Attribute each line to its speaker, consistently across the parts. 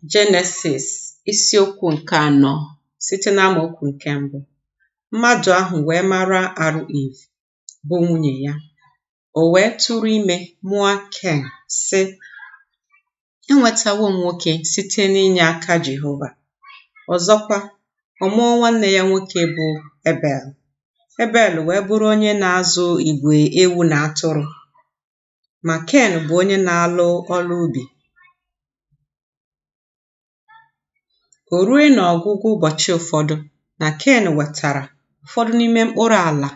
Speaker 1: Jenesis isiokwu nke 4 site n'amaokwu nke 1. Mmadụ ahụ wee mara arụ Eve, bụ nwunye ya. O wee tụrụ ime mụọ Ken, sị, enwetawo m nwoke site n'inye aka Jehova. Ọzọkwa, ọ mụọ nwanne ya nwoke bụ Ebel. Ebel wee bụrụ onye na-azụ igwe ewu na atụrụ, ma Ken bụ onye na-alụ ọrụ ubi. O rue n'ọgwụgwụ ụbọchị ụfọdụ, na Ken wetara ụfọdụ n'ime mkpụrụ ala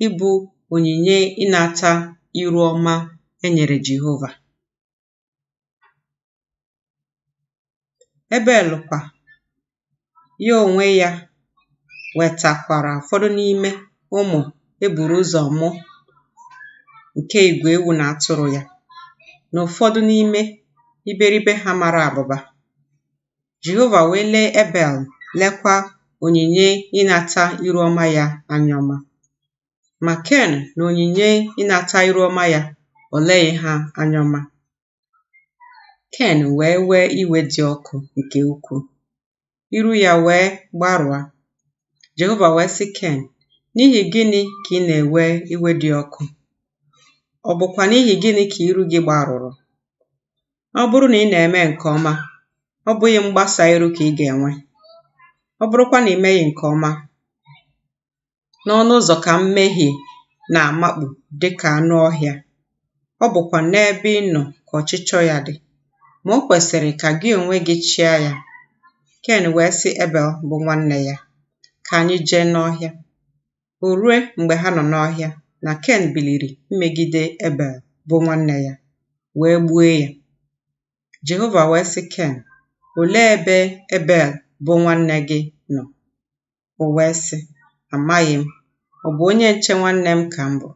Speaker 1: ịbụ onyinye ịnata iru ọma enyere Jehova. Ebel kwa ya onwe ya wetakwara ụfọdụ n'ime ụmụ eburu ụzọ mụ nke igwe ewu na atụrụ ya, na ụfọdụ n'ime iberibe ha mara abụba. Jehova wee lee Ebel, lekwa onyinye ịnata iru ọma ya anya ọma. Ma Ken na onyinye ịnata iru ọma ya o leghị ha anya ọma. Ken wee wee iwe dị ọkụ nke ukwuu, iru ya wee gbarụa. Jehova wee sị Ken, n'ihi gịnị ka ị na-ewe iwe dị ọkụ? Ọ bụkwa n'ihi gịnị ka iru gị gbarụrụ? Ọ bụrụ na ị na-eme nke ọma, ọ bụghị mgbasa iru ka ị ga-enwe. Ọ bụrụkwa na ị meghị nke ọma, n'ọnụ ụzọ ka mmehie na-amakpu dịka anụ ọhịa. Ọ bụkwa n'ebe ị nọ ka ọchịchọ ya dị, ma o kwesịrị ka gị onwe gị chịa ya. Ken wee sị Ebel bụ nwanne ya, ka anyị jee n'ọhịa. O rue mgbe ha nọ n'ọhịa, na Ken biliri imegide Ebel bụ nwanne ya, wee gbuo ya. Jehova wee sị Ken, olee ebe Ebel bụ nwanne gị nọ? O wee sị, amaghị m, ọ bụ onye nche nwanne m ka m bụ.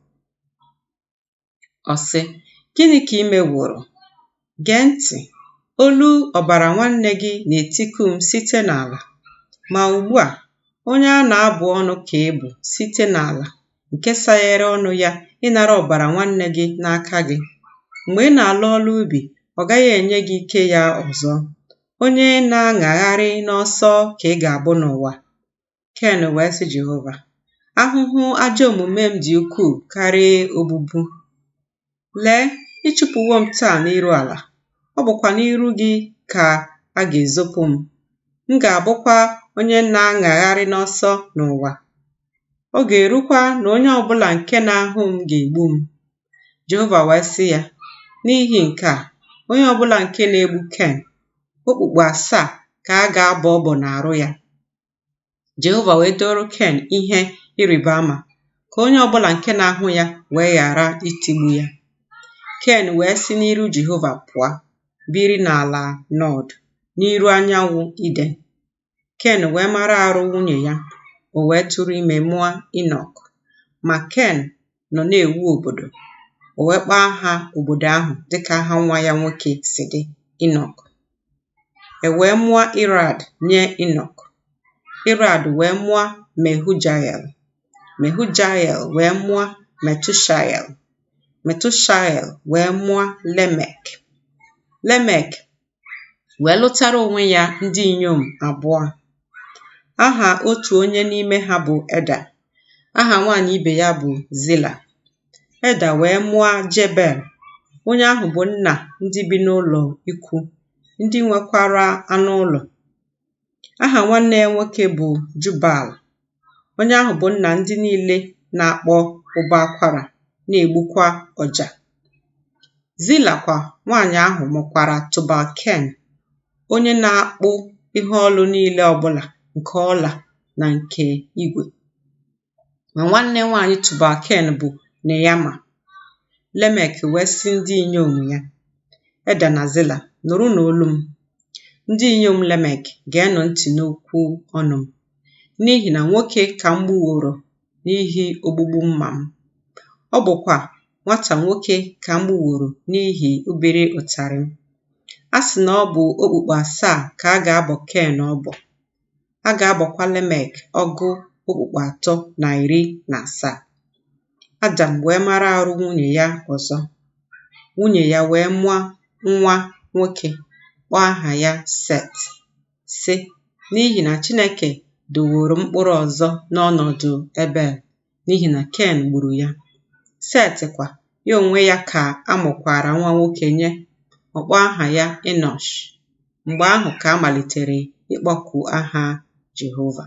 Speaker 1: Ọ sị, gịnị ka ị meworo? Gee ntị, olu ọbara nwanne gị na-etiku m site n'ala. Ma ugbu a, onye a na-abụ ọnụ ka ị bụ site n'ala, nke saghere ọnụ ya ịnara ọbara nwanne gị n'aka gị. Mgbe ị na-alụ ọrụ ubi, ọ gaghị enye gị ike ya ọzọ. Onye na-aṅagharị n'ọsọ ka ị ga-abụ n'ụwa. Ken wee sị Jehova, ahụhụ ajọ omume m dị ukwuu karịa ogbugbu. Lee, ịchụpụwo m taa n'iru ala, ọ bụkwa n'iru gị ka a ga-ezopụ m. M ga-abụkwa onye na-aṅagharị n'ọsọ n'ụwa. Ọ ga-erukwa na onye ọbụla nke na-ahụ m ga-egbu m. Jehova wee sị ya, n'ihi nke a, onye ọbụla nke na-egbu Ken, okpukpu 7 ka a ga-abọ ọbọ n'arụ ya. Jehova wee doro Ken ihe ịrịba ama, ka onye ọbụla nke na-ahụ ya wee ghara itigbu ya. Ken wee si n'iru Jehova pụọ, biri n'ala Nọd, n'iru anyanwụ Iden. Ken wee mara arụ nwunye ya, o wee tụrụ ime mụọ Inọk. Ma Ken nọ na-ewu obodo, o wee kpọọ aha obodo ahụ dịka aha nwa ya nwoke si dị, Inọk. E wee mụọ Irad nye Inọk. Irad wee mụọ Mehujael. Mehujael wee mụọ Metushael. Metushael wee mụọ Lemek. Lemek wee lụtara onwe ya ndị inyom 2. Aha otu onye n'ime ha bụ Eda. Aha nwaanyị ibe ya bụ Zila. Eda wee mụọ Jebel. Onye ahụ bụ nna ndị bi n'ụlọ ikwu, ndị nwekwara anụ ụlọ. Aha nwanne ya nwoke bụ Jubal. Onye ahụ bụ nna ndị niile na-akpọ ụbọ akwara, na-egbukwa ọja. Zila kwa nwaanyị ahụ mụkwara Tubal-Ken, onye na-akpụ ihe ọlụ niile ọbụla nke ọla na nke igwe. Ma nwanne nwaanyị Tubal-Ken bụ Neama. Lemek wee sị ndị inyom ya, Eda na Zila, nụrụ n'olu m. Ndị inyom Lemek, geenụ ntị n'okwu ọnụ m, n'ihi na nwoke ka m gbuworo n'ihi ogbugbu mma m. Ọ bụkwa nwata nwoke ka m gbuworo n'ihi obere ụtarị m. A sị na ọ bụ okpukpu 7 ka a ga-abọ Ken ọbọ. A ga-abọkwa Lemek ọgụ okpukpu 317. Adam wee mara arụ nwunye ya ọzọ. Nwunye ya wee mụọ nwa nwoke, kpọọ aha ya Set, sị, n'ihi na Chineke doworo mkpụrụ ọzọ n'ọnọdụ Ebel, n'ihi na Ken gburu ya. Set kwa, ya onwe ya ka a mụkwara nwa nwoke nye, ọ kpọọ aha ya Enosh. Mgbe ahụ ka a malitere ịkpọku aha Jehova.